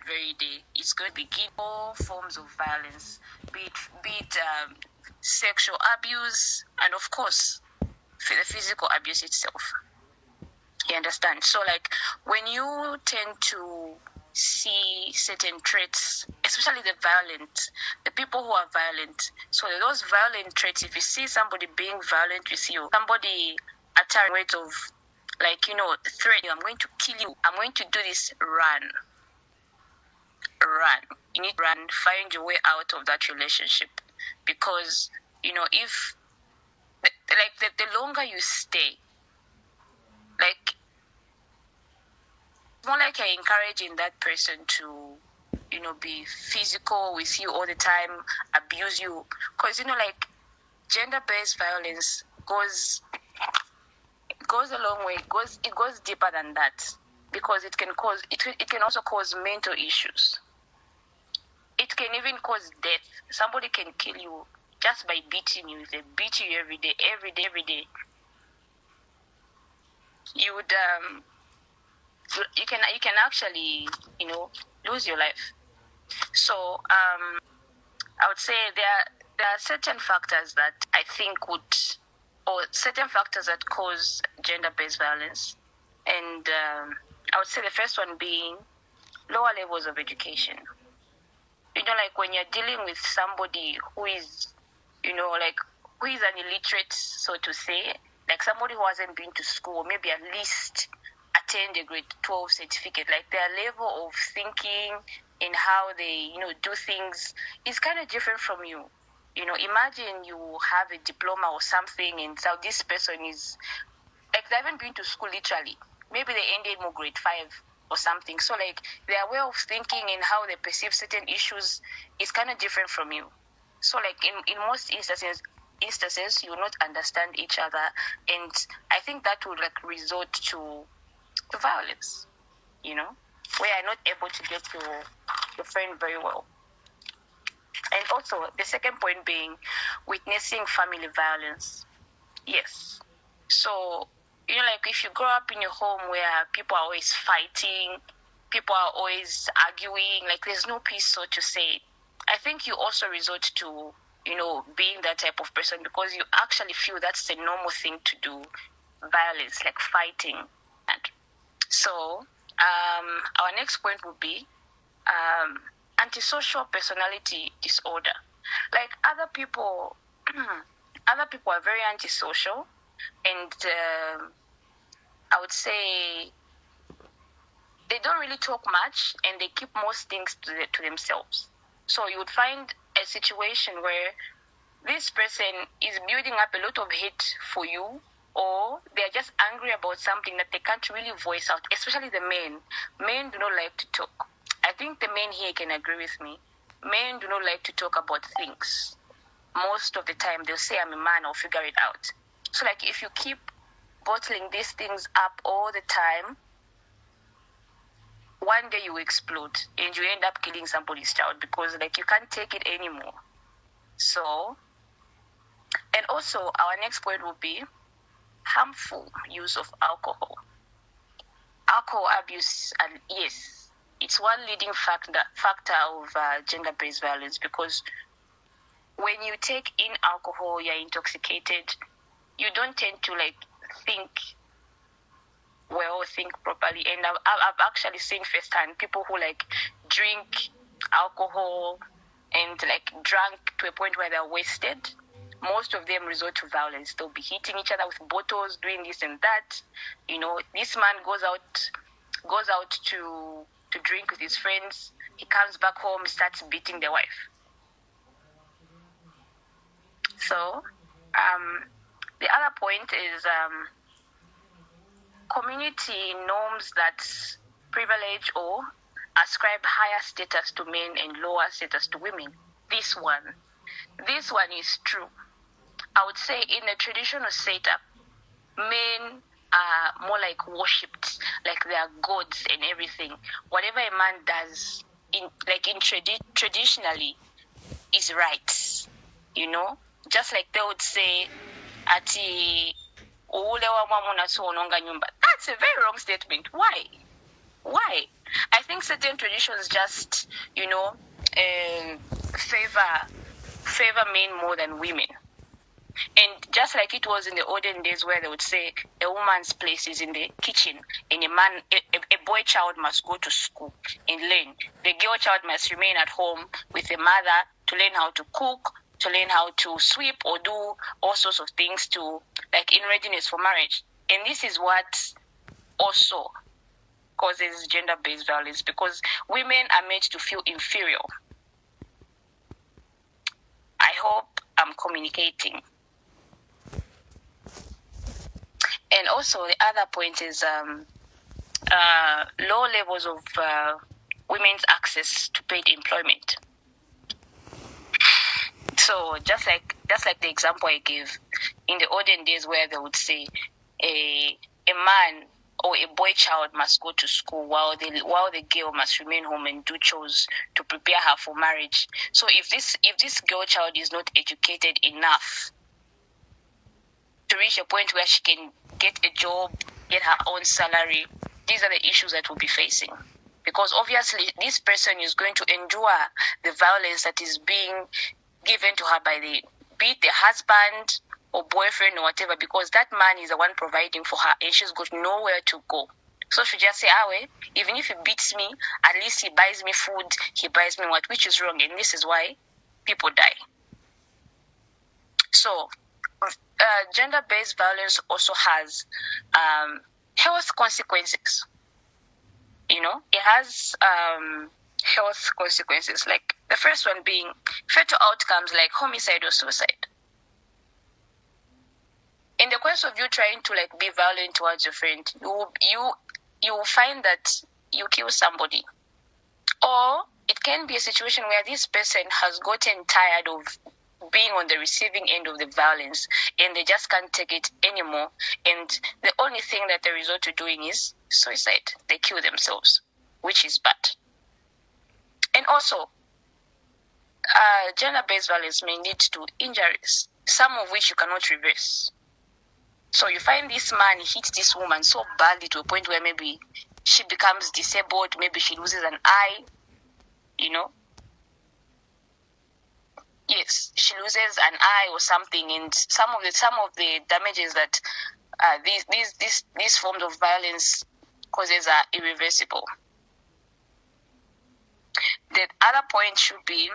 very day, it's going to begin all forms of violence, be it sexual abuse, and of course, the physical abuse itself. You understand? So, like, when you tend to see certain traits, especially the people who are violent. So those violent traits, if you see somebody being violent with you, somebody uttering words of, like, threat, I'm going to kill you, I'm going to do this, run. You need to run, find your way out of that relationship. Because, if, the longer you stay, like, more like you're encouraging that person to, be physical with you all the time, abuse you. Because, like, gender-based violence goes a long way. It goes deeper than that, because it can also cause mental issues. It can even cause death. Somebody can kill you just by beating you. If they beat you every day, you would you can actually lose your life. So I would say there are certain factors that I think certain factors that cause gender-based violence, and I would say the first one being lower levels of education. Like, when you're dealing with somebody who is who is an illiterate, so to say, like somebody who hasn't been to school, maybe at least attend a grade 12 certificate, like their level of thinking in how they, do things is kind of different from you. Imagine you have a diploma or something, and so this person is, like, they haven't been to school literally. Maybe they ended more grade 5 or something. So, like, their way of thinking and how they perceive certain issues is kind of different from you. So, like, in most instances, you will not understand each other, and I think that would, like, resort to violence, where you're not able to get your friend very well. And also, the second point being witnessing family violence. Yes. So, like, if you grow up in a home where people are always fighting, people are always arguing, like, there's no peace, so to say, I think you also resort to, being that type of person, because you actually feel that's the normal thing to do, violence, like fighting. And so, our next point would be antisocial personality disorder. Like, other people are very antisocial, and I would say they don't really talk much, and they keep most things to themselves. So you would find a situation where this person is building up a lot of hate for you, or they're just angry about something that they can't really voice out, especially the men. Men do not like to talk. I think the men here can agree with me. Men do not like to talk about things. Most of the time, they'll say, I'm a man, I'll figure it out. So, like, if you keep bottling these things up all the time, one day you will explode and you end up killing somebody's child, because, like, you can't take it anymore. So, and also our next point will be harmful use of alcohol. Alcohol abuse, and yes, it's one leading factor of gender-based violence, because when you take in alcohol, you're intoxicated, you don't tend to, like, think properly. And I've actually seen firsthand people who, like, drink alcohol and, like, drunk to a point where they're wasted. Most of them resort to violence. They'll be hitting each other with bottles, doing this and that. This man goes out to drink with his friends. He comes back home, starts beating the wife. So, the other point is community norms that privilege or ascribe higher status to men and lower status to women. This one is true. I would say in a traditional setup, men are more like worshipped, like they are gods and everything. Whatever a man does, traditionally, is right. Just like they would say, "Ati ule wa mama unasuononga nyumba." That's a very wrong statement. Why? Why? I think certain traditions just, favor men more than women. And just like it was in the olden days where they would say a woman's place is in the kitchen and a boy child must go to school and learn. The girl child must remain at home with the mother to learn how to cook, to learn how to sweep or do all sorts of things in readiness for marriage. And this is what also causes gender-based violence, because women are made to feel inferior. I hope I'm communicating. And also the other point is low levels of women's access to paid employment. So just like the example I gave, in the olden days where they would say a man or a boy child must go to school while the girl must remain home and do chores to prepare her for marriage. So if this girl child is not educated enough to reach a point where she can get a job, get her own salary, these are the issues that we'll be facing. Because obviously this person is going to endure the violence that is being given to her by be it the husband or boyfriend or whatever, because that man is the one providing for her and she's got nowhere to go. So she just say, even if he beats me, at least he buys me food, he buys me what, which is wrong, and this is why people die. So gender-based violence also has health consequences. It has health consequences, like the first one being fatal outcomes like homicide or suicide. In the course of you trying to be violent towards your friend, you will find that you kill somebody. Or it can be a situation where this person has gotten tired of being on the receiving end of the violence and they just can't take it anymore, and the only thing that they resort to doing is suicide. They kill themselves, which is bad. And also gender-based violence may lead to injuries, some of which you cannot reverse. So you find this man hits this woman so badly to a point where maybe she becomes disabled, maybe she loses an eye, Yes, she loses an eye or something, and some of the damages that these forms of violence causes are irreversible. The other point should be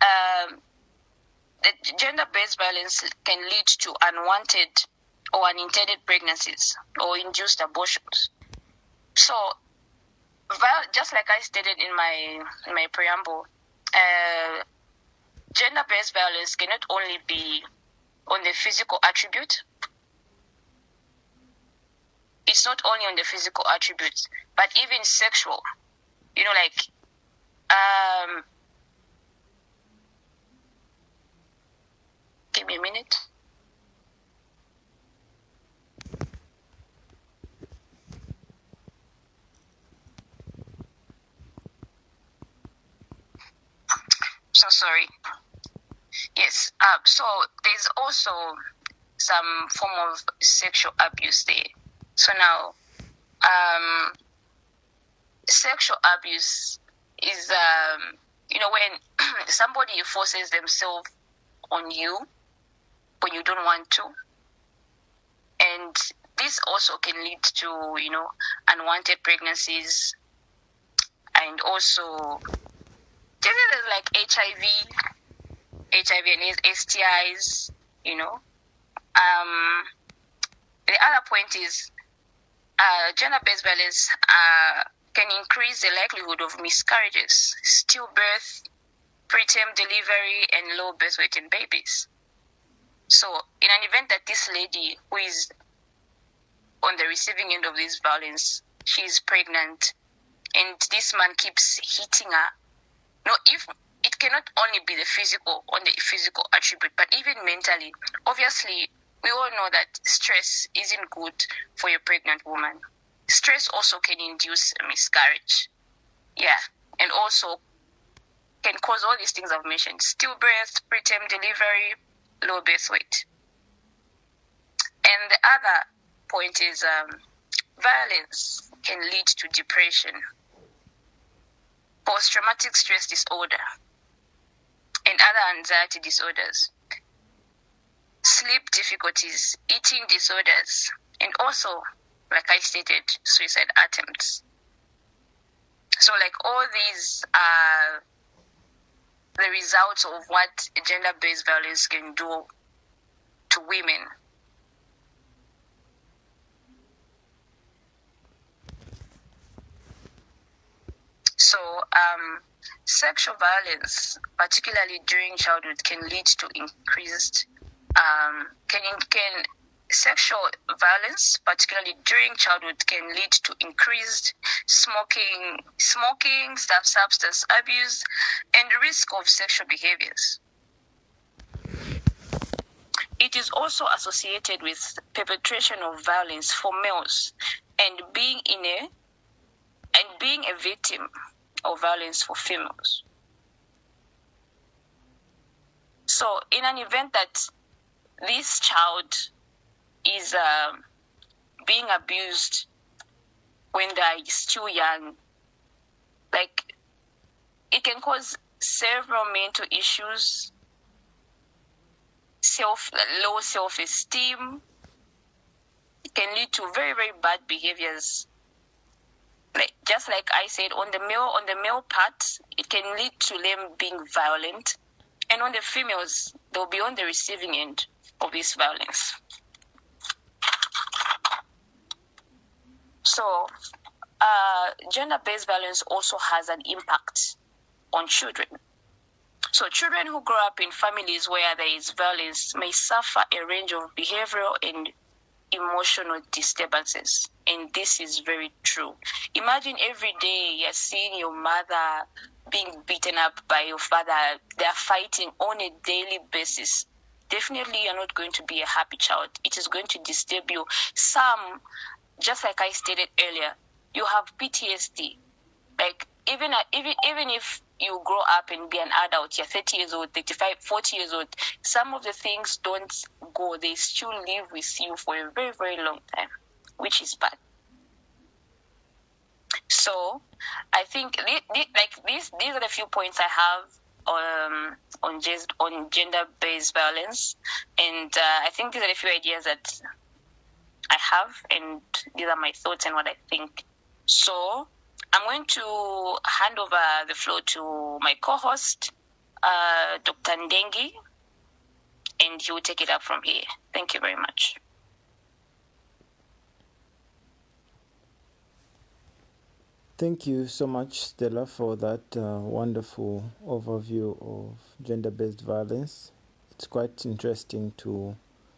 that gender-based violence can lead to unwanted or unintended pregnancies or induced abortions. So, just like I stated in my preamble, gender-based violence cannot only be on the physical attribute. It's not only on the physical attributes, but even sexual. Give me a minute. So sorry. Yes. So there's also some form of sexual abuse there. So now, sexual abuse is, when somebody forces themselves on you when you don't want to, and this also can lead to, unwanted pregnancies, and also diseases like HIV and STIs, The other point is gender-based violence can increase the likelihood of miscarriages, stillbirth, preterm delivery, and low birth weight in babies. So in an event that this lady who is on the receiving end of this violence, she is pregnant, and this man keeps hitting her. If it cannot only be the physical attribute, but even mentally. Obviously, we all know that stress isn't good for a pregnant woman. Stress also can induce a miscarriage. Yeah, and also can cause all these things I've mentioned: stillbirth, preterm delivery, low birth weight. And the other point is Violence can lead to depression, post-traumatic stress disorder, and other anxiety disorders, sleep difficulties, eating disorders, and also, like I stated, suicide attempts. So like all these are the results of what gender-based violence can do to women. So sexual violence, particularly during childhood, can lead to increased sexual violence, particularly during childhood, can lead to increased smoking, substance abuse, and the risk of sexual behaviors. It is also associated with perpetration of violence for males and being a victim of violence for females. So in an event that this child is being abused when they are still young, like it can cause several mental issues, low self-esteem. It can lead to very, very bad behaviors. Just like I said, on the male part, it can lead to them being violent, and on the females, they'll be on the receiving end of this violence. So, gender-based violence also has an impact on children. So children who grow up in families where there is violence may suffer a range of behavioral and emotional disturbances. And this is very true. Imagine every day you're seeing your mother being beaten up by your father. They're fighting on a daily basis. Definitely you're not going to be a happy child. It is going to disturb you. Some, just like I stated earlier, you have PTSD. Like even if you grow up and be an adult, you're 30 years old, 35, 40 years old, some of the things don't go. They still live with you for a very, very long time, which is bad. So I think these are the few points I have on gender-based violence, and I think these are the few ideas that I have, and these are my thoughts and what I think. So I'm going to hand over the floor to my co-host, Dr. Ndengi, and he will take it up from here. Thank you very much. Thank you so much, Stella, for that wonderful overview of gender-based violence. It's quite interesting to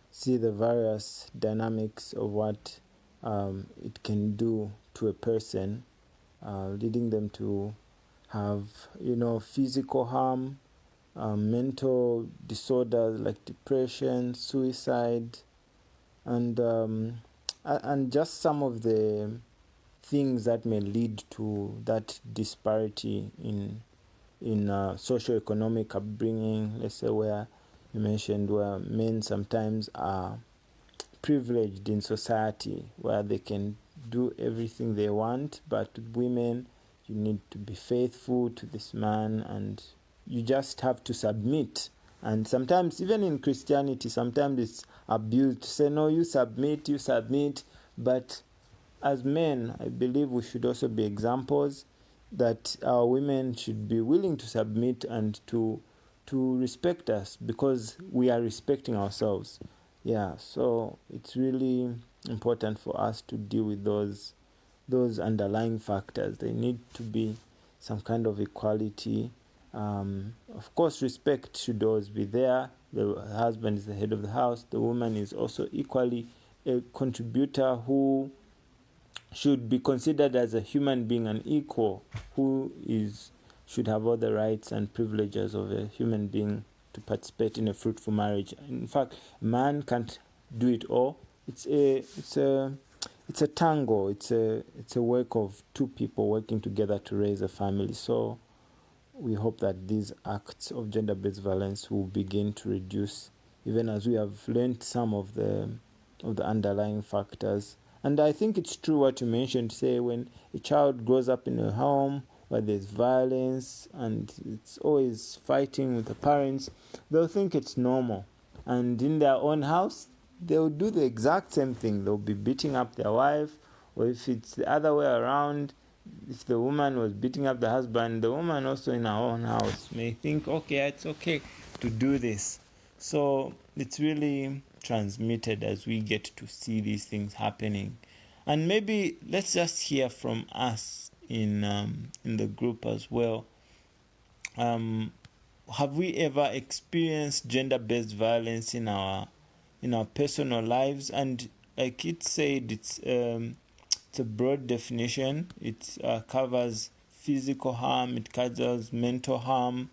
see the various dynamics of what it can do to a person, leading them to have, physical harm, mental disorders like depression, suicide, and just some of the things that may lead to that disparity in socioeconomic upbringing. Let's say where you mentioned where men sometimes are privileged in society, where they can do everything they want, but with women, you need to be faithful to this man and you just have to submit. And sometimes, even in Christianity, sometimes it's abused to say, no, you submit. But as men, I believe we should also be examples that our women should be willing to submit and to respect us because we are respecting ourselves. Yeah, so it's really important for us to deal with those underlying factors. There need to be some kind of equality. Of course, respect should always be there. The husband is the head of the house. The woman is also equally a contributor who should be considered as a human being, an equal, who should have all the rights and privileges of a human being to participate in a fruitful marriage. In fact, man can't do it all. It's a tango. It's a work of two people working together to raise a family. So we hope that these acts of gender-based violence will begin to reduce, even as we have learned some of the underlying factors. And I think it's true what you mentioned, say when a child grows up in a home where there's violence and it's always fighting with the parents, they'll think it's normal. And in their own house, they'll do the exact same thing. They'll be beating up their wife, or if it's the other way around, if the woman was beating up the husband, the woman also in her own house may think, okay, it's okay to do this. So it's really transmitted as we get to see these things happening. And maybe let's just hear from us in the group as well. Have we ever experienced gender-based violence in our personal lives? And like it said, it's a broad definition. It covers physical harm, it covers mental harm,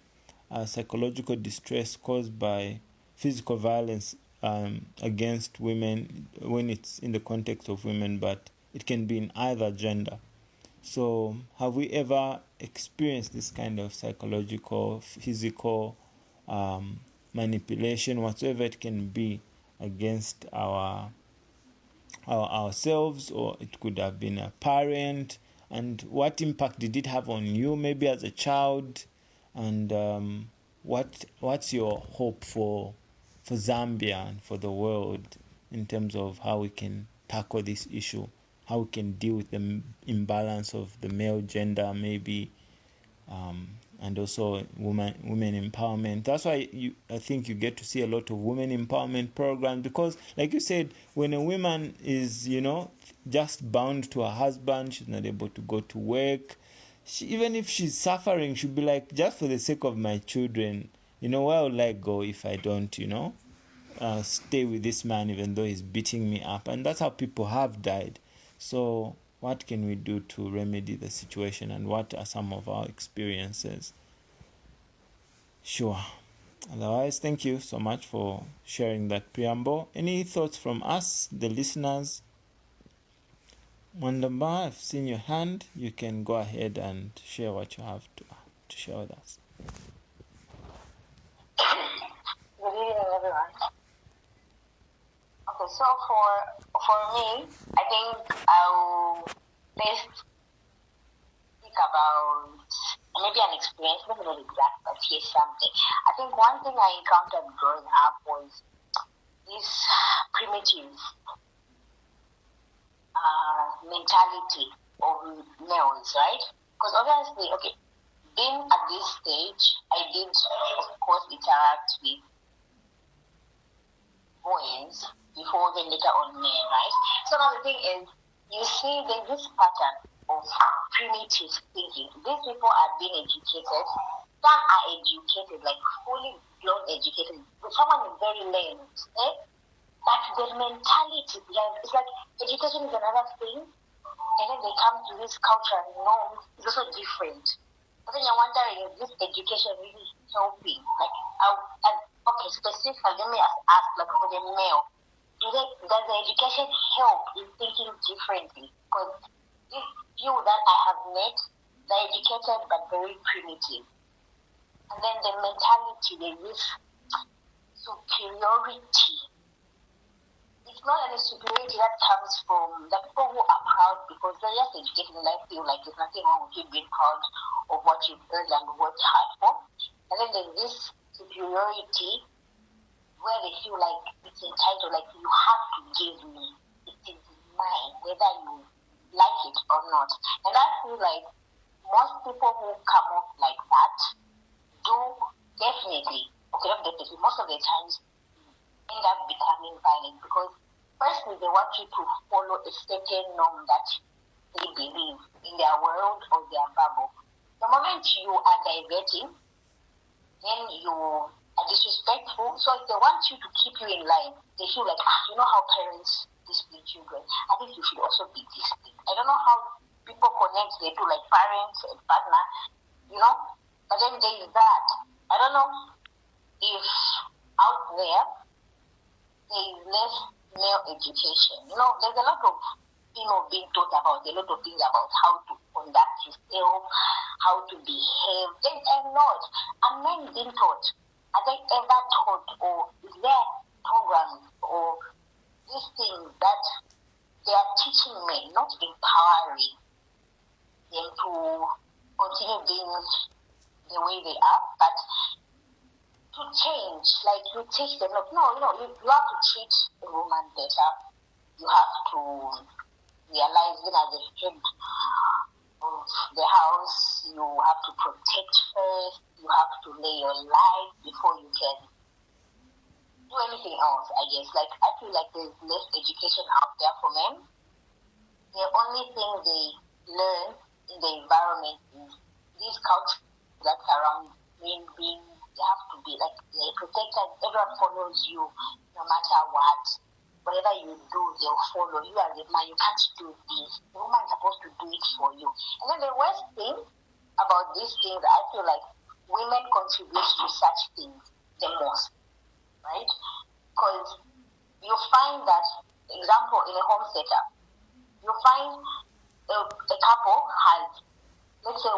psychological distress caused by physical violence against women when it's in the context of women, but it can be in either gender. So have we ever experienced this kind of psychological, physical manipulation, whatsoever it can be, against ourselves, or it could have been a parent? And what impact did it have on you, maybe as a child? And what's your hope for Zambia and for the world in terms of how we can tackle this issue, how we can deal with the imbalance of the male gender, maybe, and also women empowerment. That's why I think you get to see a lot of women empowerment programs, because like you said, when a woman is just bound to her husband, she's not able to go to work, even if she's suffering, she'll be like, just for the sake of my children, where will I go if I don't stay with this man even though he's beating me up? And that's how people have died. So what can we do to remedy the situation, and what are some of our experiences? Sure. Otherwise, thank you so much for sharing that preamble. Any thoughts from us, the listeners? Mwandamba, I've seen your hand. You can go ahead and share what you have to share with us. Good evening, everyone. Okay, so for me, I think I'll first speak about maybe an experience, maybe not exact, but here's something. I think one thing I encountered growing up was this primitive mentality of males, right? Because obviously, okay, being at this stage, I did, of course, interact with boys before then later on men, right? So now the thing is, you see there's this pattern of primitive thinking. These people are being educated. Some are educated, like fully blown educated. Someone is very lame, but the mentality behind it's like education is another thing, and then they come to this culture and norms is also different. But then you're wondering, is this education really helping? Like, okay, specifically, let me ask, like for the male, does the education help in thinking differently? Because these few that I have met, they're educated but very primitive. And then the mentality, there's this superiority. It's not any superiority that comes from the people who are proud because they're just educated and I feel like there's nothing wrong with you being proud of what you've earned and worked hard for. And then there's this superiority where they feel like it's entitled, like you have to give me. It is mine, whether you like it or not. And I feel like most people who come off like that do definitely, okay, not definitely, most of the times end up becoming violent because firstly they want you to follow a certain norm that they believe in their world or their bubble. The moment you are diverting, then you are disrespectful. So if they want you to keep you in line, they feel like, you know how parents discipline children, I think you should also be disciplined. I don't know how people connect the two, like parents and partner, but then there is that. I don't know if out there is less male education. There's a lot of being taught about, a lot of things about how to conduct yourself, how to behave. There's a lot. And men being taught. Are they ever taught, or is there programs or these things that they are teaching men, not empowering them to continue being the way they are, but to change. Like, you teach them, like, no, you have to treat a woman better. You have to realize, even as a head of the house, you have to protect first. You have to lay your life before you can do anything else, I guess. Like, I feel like there's less education out there for men. The only thing they learn in the environment is these cultures that surround men being, they have to be like, they're protected. Everyone follows you no matter what. Whatever you do, they'll follow you as a man. You can't do this. The woman's supposed to do it for you. And then the worst thing about these things, I feel like women contribute to such things the most, right? Because you find that, example, in a home setup, you find a couple has, let's say,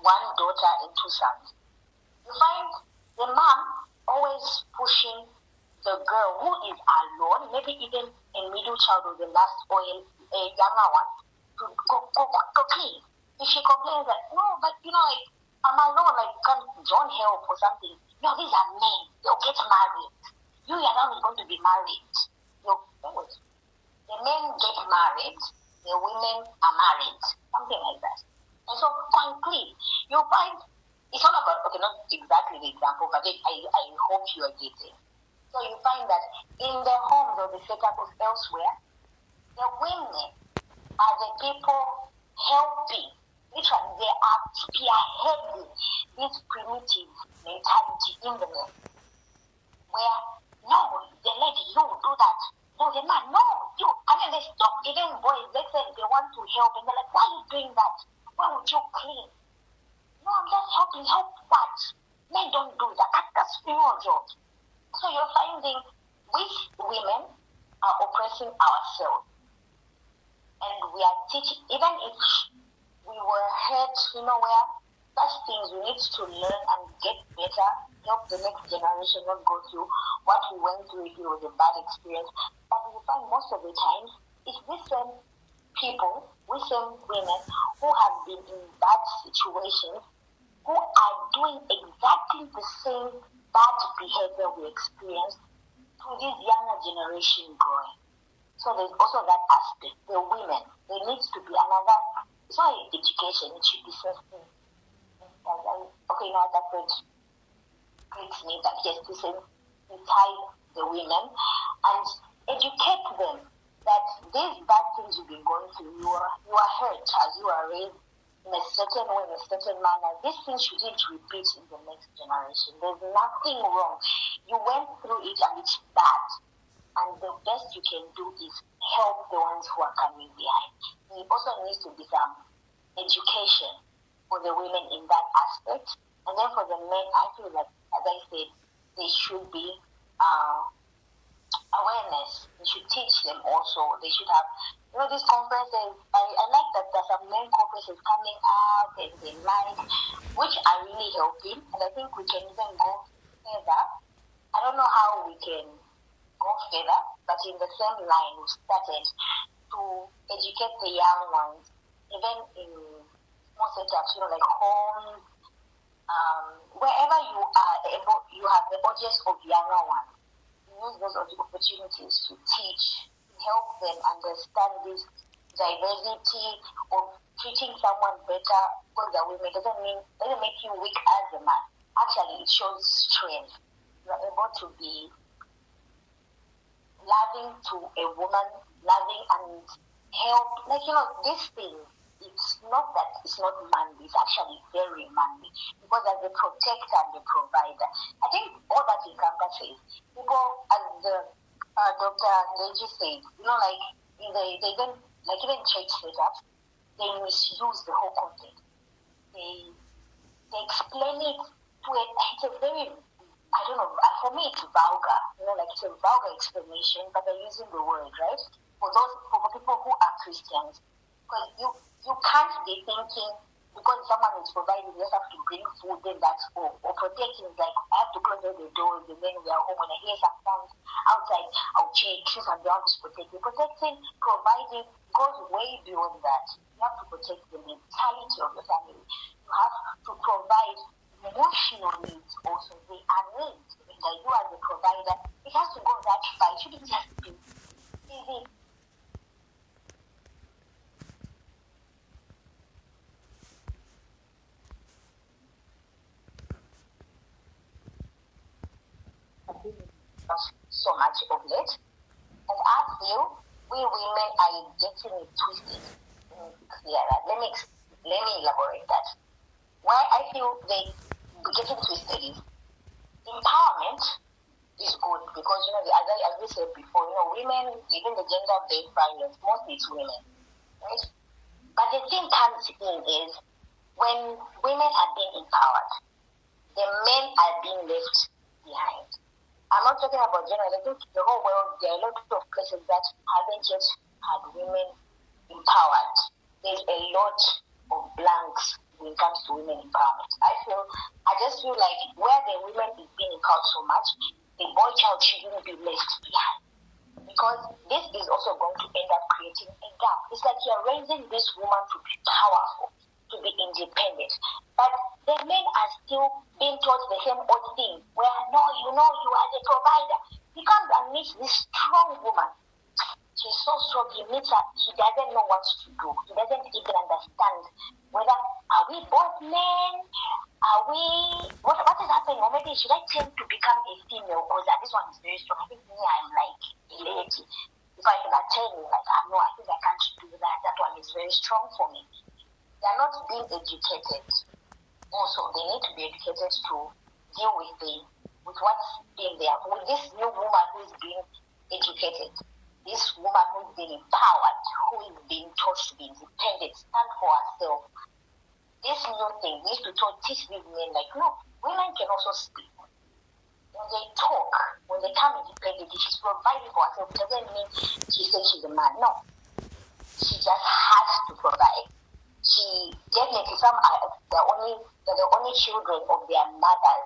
one daughter and two sons. You find the mom always pushing the girl who is alone, maybe even a middle child or the last, or a younger one, to go clean. If she complains that, no, but like, I'm alone, like, don't help or something. No, these are men. They'll get married. You are not going to be married. The men get married, the women are married, something like that. And so, quickly, you find, it's all about, okay, not exactly the example, but I hope you are getting. So you find that in the homes or the setups elsewhere, the women are the people helping. Literally, they are spearheading this primitive mentality in the men. Where, no, the lady, you do that. No, the man, no, you. And then they stop, even boys, let's say they want to help, and they're like, why are you doing that? Why would you clean? No, I'm just helping. Help what? Men don't do that. That's female job. So you're finding we women are oppressing ourselves. And we are teaching, even if we were hurt, where such things we need to learn and get better, help the next generation not go through what we went through if it was a bad experience. But we find most of the time, it's the same people, we same women who have been in bad situations, who are doing exactly the same bad behavior we experience to this younger generation growing. So there's also that aspect. The women, there needs to be another, it's not education, it should be something. Okay, now that word breaks me, but yes, to tie the women and educate them that these bad things you've been going through, you are hurt as you are raised in a certain way, in a certain manner. This thing shouldn't repeat in the next generation. There's nothing wrong. You went through it and it's bad. And the best you can do is help the ones who are coming behind. There also needs to be some education for the women in that aspect. And then for the men, I feel like, as I said, there should be awareness. We should teach them also. They should have, these conferences. I like that there's some men conferences coming out and they like, which are really helping. And I think we can even go further. I don't know how we can go further, but in the same line, we started to educate the young ones, even in small setups, like homes, wherever you are able, you have the audience of younger ones. Use those opportunities to teach, help them understand this diversity of treating someone better because they're women doesn't make you weak as a man. Actually, it shows strength. You're able to be loving to a woman, loving and help. This thing, it's not that it's not manly, it's actually very manly. Because as a protector and a provider, I think all that encompasses people, as Dr. Leji said, they don't, like even church setups, they misuse the whole content. They explain it to it's a very, I don't know, for me it's vulgar, it's a vulgar explanation, but they're using the word, right? For people who are Christians, because you can't be thinking, because someone is providing, you just have to bring food, then that's all. Or protecting, like, I have to close all the doors, and then we are home, when I hear some sounds, outside, I'll check, since I'm the one who's protecting. Protecting, providing goes way beyond that. You have to protect the mentality of the family. You have to provide emotional needs also. They are needs. That you as a provider, it has to go that far. It shouldn't just be easy. So much of it. And I feel we women are getting it twisted. Let me elaborate that. Why I feel they getting twisted is empowerment is good because as we said before, women, even the gender-based violence, mostly it's women, right? But the thing comes in is when women are being empowered, the men are being left behind. I'm not talking about gender. I think the whole world, there are a lot of places that haven't yet had women empowered. There's a lot of blanks when it comes to women empowerment. I just feel like where the women is being empowered so much, the boy child shouldn't be left behind. Because this is also going to end up creating a gap. It's like you're raising this woman to be powerful, to be independent. But the men are still being taught the same old thing, where, no, you are the provider. He comes and meets this strong woman. She's so strong, he meets her, he doesn't know what to do. He doesn't even understand whether, are we both men? What is happening? Or maybe should I tend to become a female? Because this one is very strong. I think me, I'm like a lady. If I tell you, like, no, I think I can't do that. That one is very strong for me. They are not being educated. Also, they need to be educated to deal with what's being there. With this new woman who is being educated, this woman who is being empowered, who is being taught to be independent, stand for herself. This new thing needs to teach these men, like, no, women can also speak. When they talk, when they come independent, if she's providing for herself, it doesn't mean she says she's a man. No. She just has to provide. She definitely, some are they're the only children of their mothers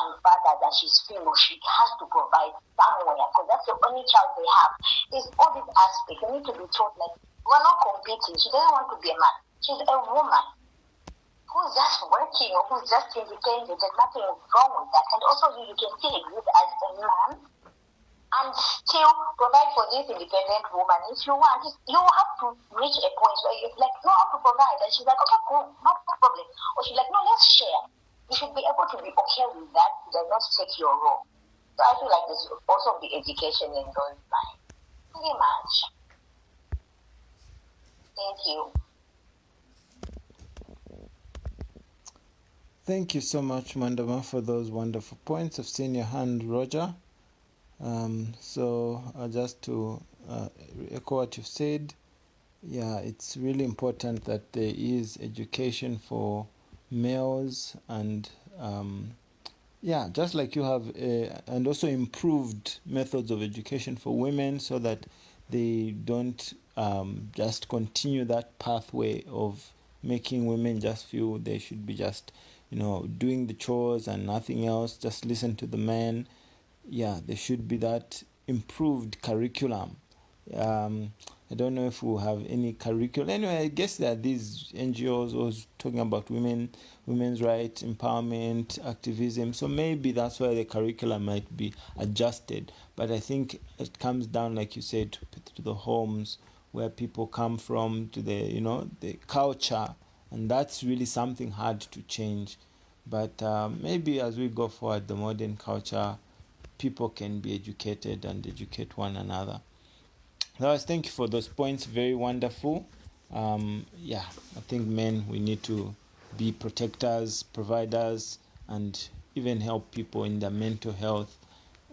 and fathers, and she's female. She has to provide somewhere because that's the only child they have. There's all these aspects. They need to be taught, like, we're not competing. She doesn't want to be a man. She's a woman who's just working or who's just independent. There's nothing wrong with that. And also, you can still exist as a man and still provide for this independent woman. If you want, you have to reach a point where you're like, no, I have to provide. And she's like, okay, cool, no problem. Or she's like, no, let's share. You should be able to be okay with that. It does not take your role. So I feel like there's also the education in those lines. Pretty much. Thank you. Thank you so much, Mandama, for those wonderful points. I've seen your hand, Roger. So just to echo what you've said, yeah, it's really important that there is education for males and just like you have, and also improved methods of education for women so that they don't just continue that pathway of making women just feel they should be just doing the chores and nothing else, just listen to the men. Yeah, there should be that improved curriculum. I don't know if we'll have any curriculum. Anyway, I guess there are these NGOs who's talking about women's rights, empowerment, activism. So maybe that's why the curriculum might be adjusted. But I think it comes down, like you said, to the homes where people come from, to the culture. And that's really something hard to change. But maybe as we go forward, the modern culture, people can be educated and educate one another. Otherwise, thank you for those points. Very wonderful. I think men, we need to be protectors, providers, and even help people in their mental health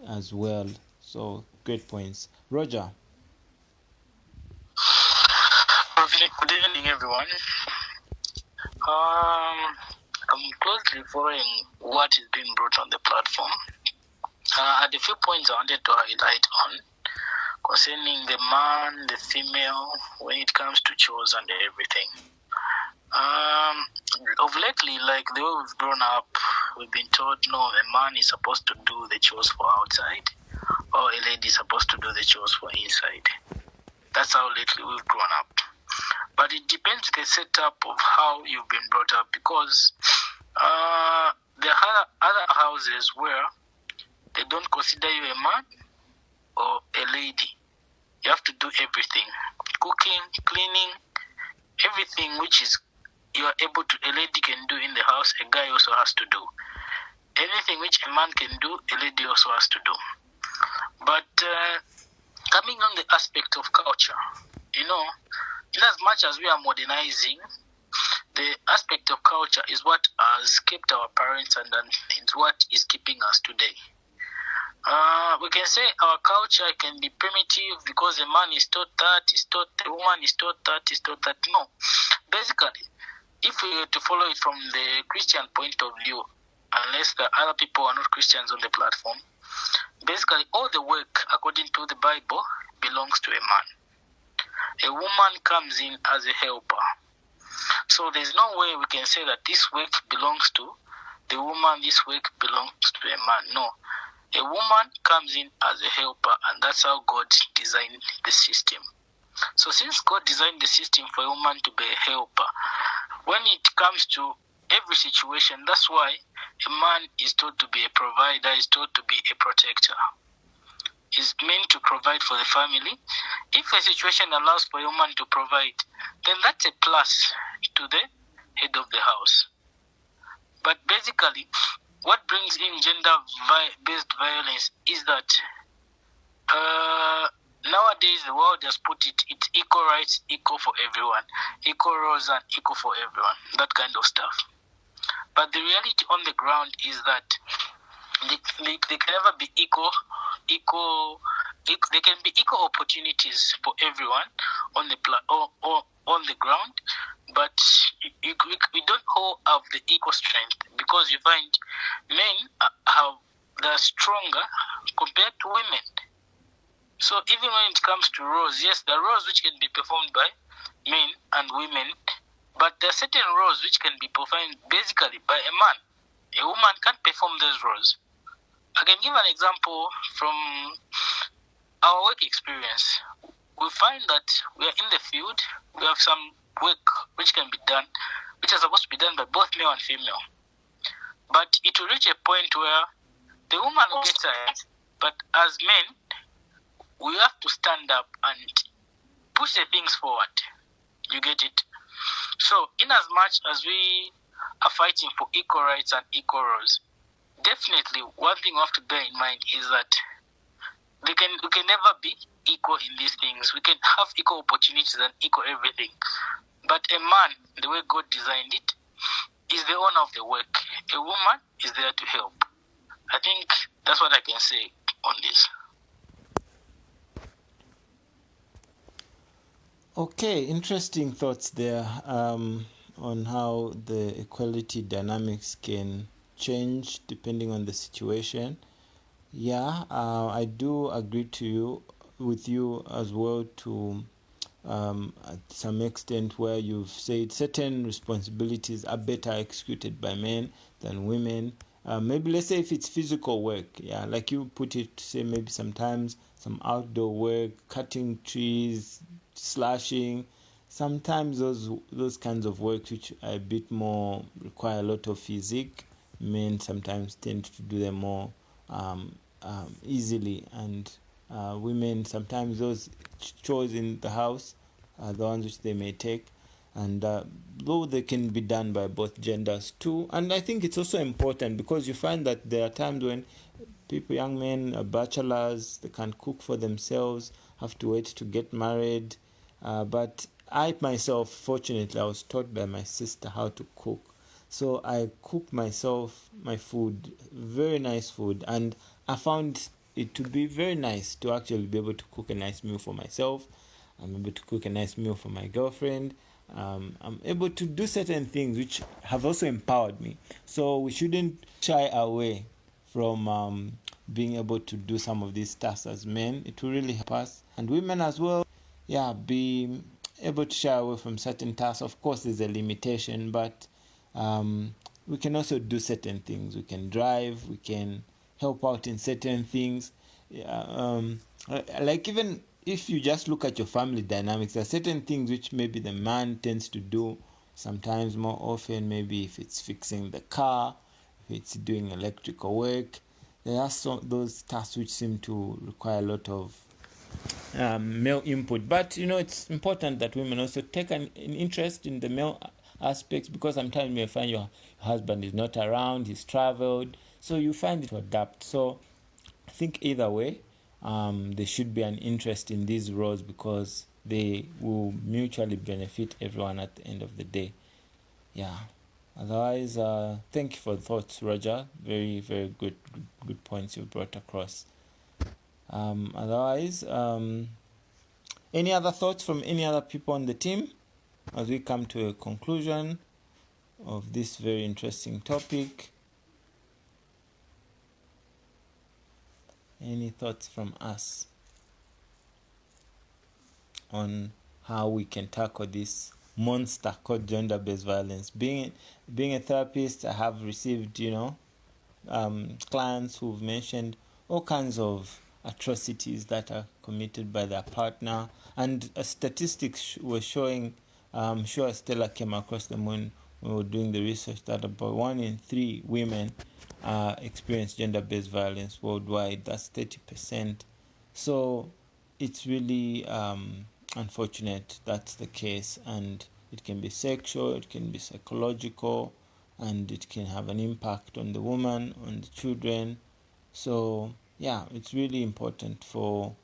as well. So, great points. Roger. Good evening, everyone. I'm closely following what is being brought on the platform. The few points I wanted to highlight on concerning the man, the female, when it comes to chores and everything. Of lately, like the way we've grown up, we've been told, no, a man is supposed to do the chores for outside, or a lady is supposed to do the chores for inside. That's how lately we've grown up. But it depends the setup of how you've been brought up, because there are other houses where they don't consider you a man or a lady. You have to do everything. Cooking, cleaning, everything which is you are able to, a lady can do in the house, a guy also has to do. Anything which a man can do, a lady also has to do. But coming on the aspect of culture, in as much as we are modernizing, the aspect of culture is what has kept our parents and it's what is keeping us today. We can say our culture can be primitive because a man is taught that, a woman is taught that, No. Basically, if we were to follow it from the Christian point of view, unless the other people are not Christians on the platform, basically all the work, according to the Bible, belongs to a man. A woman comes in as a helper. So there's no way we can say that this work belongs to the woman, this work belongs to a man. No. A woman comes in as a helper, and that's how God designed the system. So since God designed the system for a woman to be a helper, when it comes to every situation, that's why a man is taught to be a provider, is taught to be a protector. Is meant to provide for the family. If a situation allows for a woman to provide, then that's a plus to the head of the house. But basically, what brings in gender-based violence is that nowadays the world has put it's equal rights, equal for everyone, equal roles and equal for everyone, that kind of stuff. But the reality on the ground is that they can never be equal. There can be equal opportunities for everyone on the on the ground, but we don't all have the equal strength, because you find men they're stronger compared to women. So even when it comes to roles, yes, there are roles which can be performed by men and women, but there are certain roles which can be performed basically by a man. A woman can't perform those roles. I can give an example from our work experience. We find that we are in the field, we have some work which can be done, which is supposed to be done by both male and female. But it will reach a point where the woman will get tired, but as men, we have to stand up and push the things forward. You get it? So, in as much as we are fighting for equal rights and equal roles, definitely one thing we have to bear in mind is that we can never be equal in these things. We can have equal opportunities and equal everything. But a man, the way God designed it, is the owner of the work. A woman is there to help. I think that's what I can say on this. Okay, interesting thoughts there on how the equality dynamics can change depending on the situation. Yeah, I do agree with you as well to at some extent, where you've said certain responsibilities are better executed by men than women. Maybe let's say if it's physical work, yeah, like you put it, say maybe sometimes some outdoor work, cutting trees, slashing, sometimes those kinds of work which are a bit more require a lot of physique, men sometimes tend to do them more easily, and women sometimes those chores in the house are the ones which they may take, and though they can be done by both genders too. And I think it's also important because you find that there are times when young men are bachelors, they can't cook for themselves, have to wait to get married, but I myself, fortunately, I was taught by my sister how to cook. So I cook myself my food, very nice food, and I found it to be very nice to actually be able to cook a nice meal for myself. I'm able to cook a nice meal for my girlfriend. I'm able to do certain things which have also empowered me. So we shouldn't shy away from being able to do some of these tasks as men. It will really help us. And women as well, yeah, be able to shy away from certain tasks. Of course, there's a limitation, but we can also do certain things. We can drive, we can help out in certain things. like even if you just look at your family dynamics, there are certain things which maybe the man tends to do sometimes more often. Maybe if it's fixing the car, if it's doing electrical work, there are those tasks which seem to require a lot of male input. But it's important that women also take an interest in the male aspects, because sometimes you may find your husband is not around, he's traveled, so you find it to adapt. So I think either way, there should be an interest in these roles, because they will mutually benefit everyone at the end of the day. Yeah. Otherwise, thank you for the thoughts, Roger. Very, very good points you brought across. Otherwise, any other thoughts from any other people on the team as we come to a conclusion of this very interesting topic? Any thoughts from us on how we can tackle this monster called gender-based violence? Being a therapist, I have received, clients who've mentioned all kinds of atrocities that are committed by their partner, and statistics were showing, I'm sure Stella came across them when we were doing the research, that about 1 in 3 women experience gender-based violence worldwide. That's 30%. So it's really unfortunate that's the case, and it can be sexual, it can be psychological, and it can have an impact on the woman, on the children. So yeah, it's really important for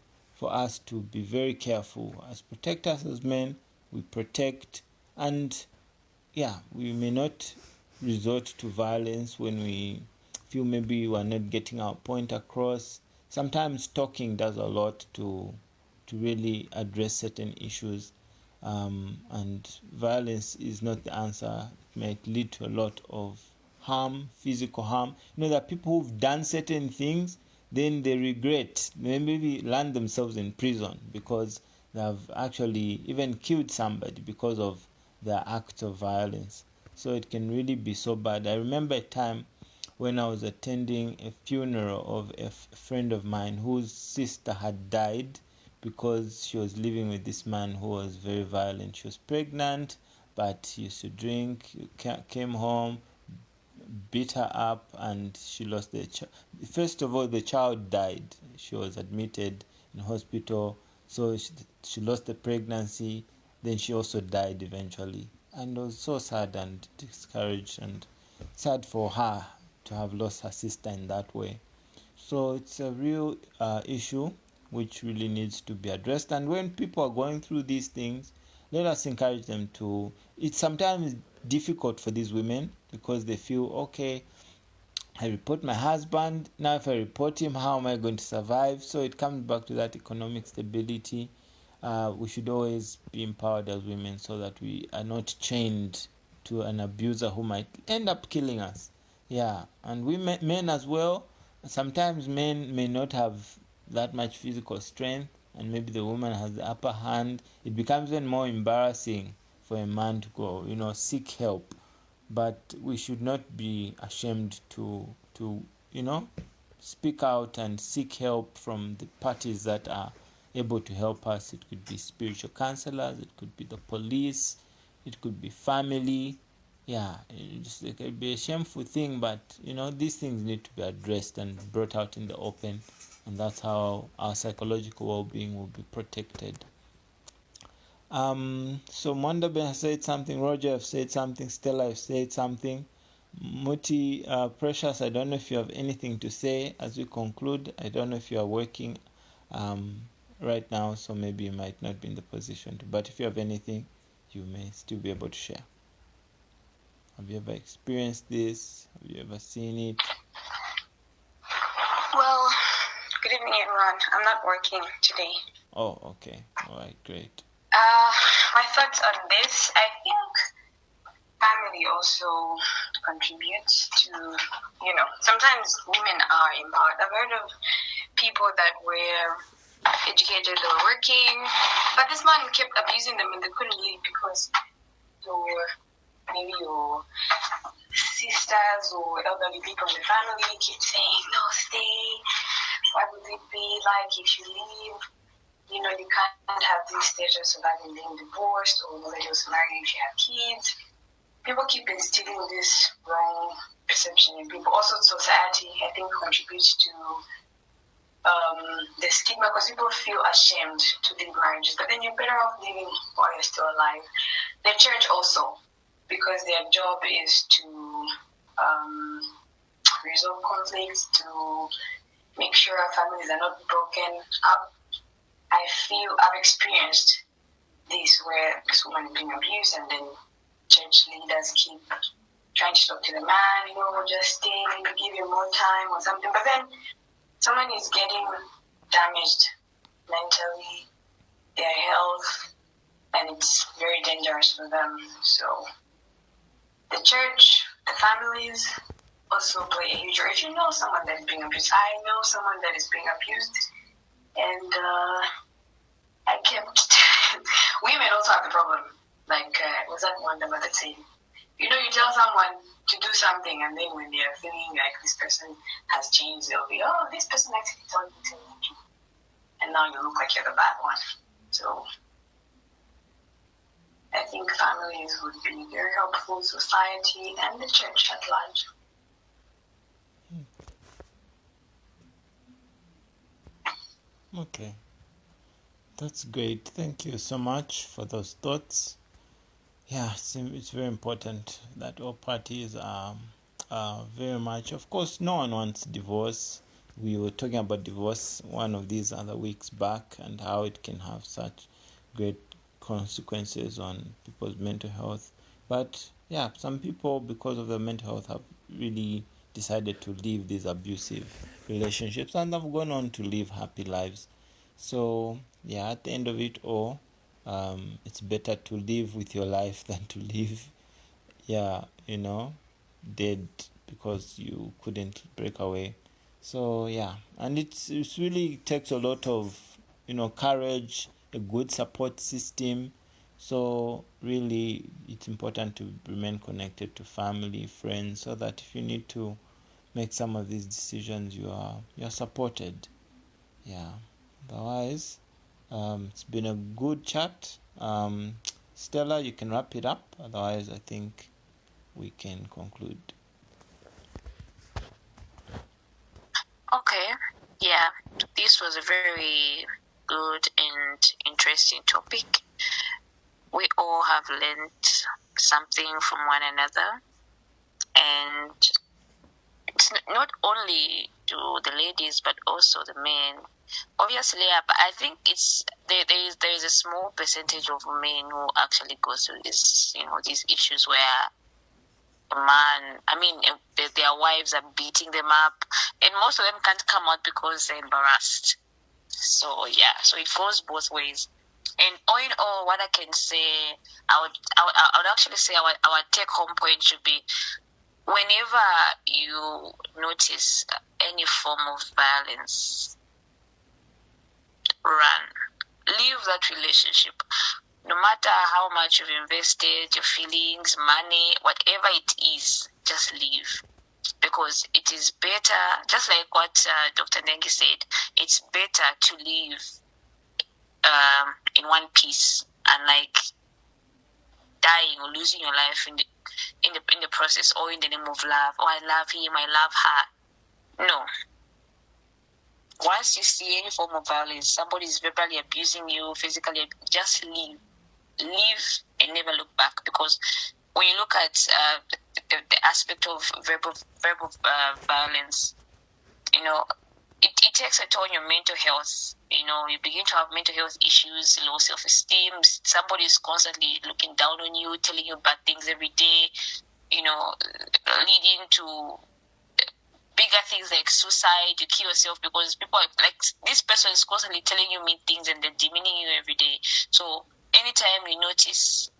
us to be very careful. As protectors, as men, we protect, and yeah, we may not resort to violence when we feel maybe we're not getting our point across. Sometimes talking does a lot to really address certain issues, and violence is not the answer. It might lead to a lot of harm, physical harm. There are people who've done certain things, then they regret. They maybe land themselves in prison because they have actually even killed somebody because of their acts of violence. So it can really be so bad. I remember a time when I was attending a funeral of a friend of mine whose sister had died because she was living with this man who was very violent. She was pregnant, but he used to drink, came home, beat her up, and she lost the child. First of all, the child died. She was admitted in hospital, so she lost the pregnancy. Then she also died eventually, and it was so sad and discouraged, and sad for her to have lost her sister in that way. So it's a real issue which really needs to be addressed. And when people are going through these things, let us encourage them to. It's sometimes difficult for these women because they feel, okay, I report my husband. Now if I report him, how am I going to survive? So it comes back to that economic stability. We should always be empowered as women so that we are not chained to an abuser who might end up killing us. Yeah, and men as well. Sometimes men may not have that much physical strength, and maybe the woman has the upper hand. It becomes even more embarrassing for a man to go, seek help. But we should not be ashamed to speak out and seek help from the parties that are able to help us. It could be spiritual counselors, it could be the police, it could be family. Yeah, it could be a shameful thing, but these things need to be addressed and brought out in the open, and that's how our psychological well-being will be protected. So Mondabe has said something, Roger have said something, Stella have said something. Muti, Precious, I don't know if you have anything to say as we conclude. I don't know if you are working right now, so maybe you might not be in the position to, but if you have anything, you may still be able to share. Have you ever experienced this? Have you ever seen it? Well, good evening, everyone. I'm not working today. Oh, okay. All right, great. My thoughts on this, I think family also contributes to, sometimes women are empowered. I've heard of people that were educated or working, but this man kept abusing them and they couldn't leave because maybe your sisters or elderly people in the family keep saying, no, stay, what would it be like if you leave? You know, you can't have this status of having been divorced or nobody was married if you have kids. People keep instilling this wrong perception in people. Also, society, I think, contributes to the stigma because people feel ashamed to leave marriages. But then you're better off leaving while you're still alive. The church also, because their job is to resolve conflicts, to make sure our families are not broken up. I feel I've experienced this where this woman is being abused and then church leaders keep trying to talk to the man, you know, just stay, maybe give you more time or something. But then someone is getting damaged mentally, their health, and it's very dangerous for them. So the church, the families also play a huge role. If you know someone that is being abused, I know someone that is being abused, and I kept women also have the problem. Like, was that one the mother said? You know, you tell someone to do something, and then when they are feeling like this person has changed, they'll be, oh, this person actually told me to leave you. And now you look like you're the bad one. So I think families would be very helpful, society, and the church at large. Okay. That's great. Thank you so much for those thoughts. Yeah, it's very important that all parties are very much. Of course, no one wants divorce. We were talking about divorce one of these other weeks back and how it can have such great consequences on people's mental health. But yeah, some people, because of their mental health, have really decided to leave these abusive relationships and have gone on to live happy lives. So yeah, at the end of it all, it's better to live with your life than to live, dead because you couldn't break away. So yeah, and it's really takes a lot of courage, a good support system. So really, it's important to remain connected to family, friends, so that if you need to make some of these decisions, you're supported. Yeah. Otherwise, it's been a good chat. Stella, you can wrap it up. Otherwise, I think we can conclude. Okay. Yeah, this was a very good and interesting topic. We all have learned something from one another, and it's not only to the ladies but also the men. Obviously, but I think there is a small percentage of men who actually go through these issues where their wives are beating them up, and most of them can't come out because they're embarrassed. So yeah, so it goes both ways. And all in all, what I can say, I would actually say our take home point should be, whenever you notice any form of violence, run, leave that relationship. No matter how much you've invested, your feelings, money, whatever it is, just leave. Because it is better, just like what Dr. Nengi said, it's better to live in one piece and like dying or losing your life in the process, or in the name of love. Oh, I love him, I love her. No. Once you see any form of violence, somebody is verbally abusing you, physically, just leave. Leave and never look back. Because when you look at the aspect of verbal violence, it takes a toll on your mental health. You begin to have mental health issues, low self-esteem. Somebody is constantly looking down on you, telling you bad things every day, leading to bigger things like suicide. You kill yourself because people are like, this person is constantly telling you mean things and they're demeaning you every day. So anytime you notice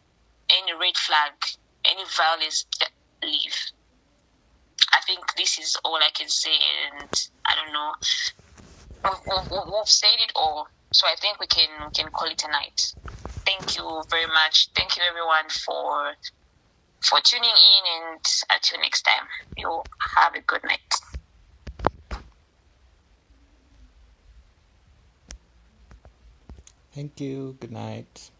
any red flag, any violence, leave. I think this is all I can say, and I don't know. We've said it all, so I think we can call it a night. Thank you very much. Thank you everyone for tuning in, and until next time, you have a good night. Thank you. Good night.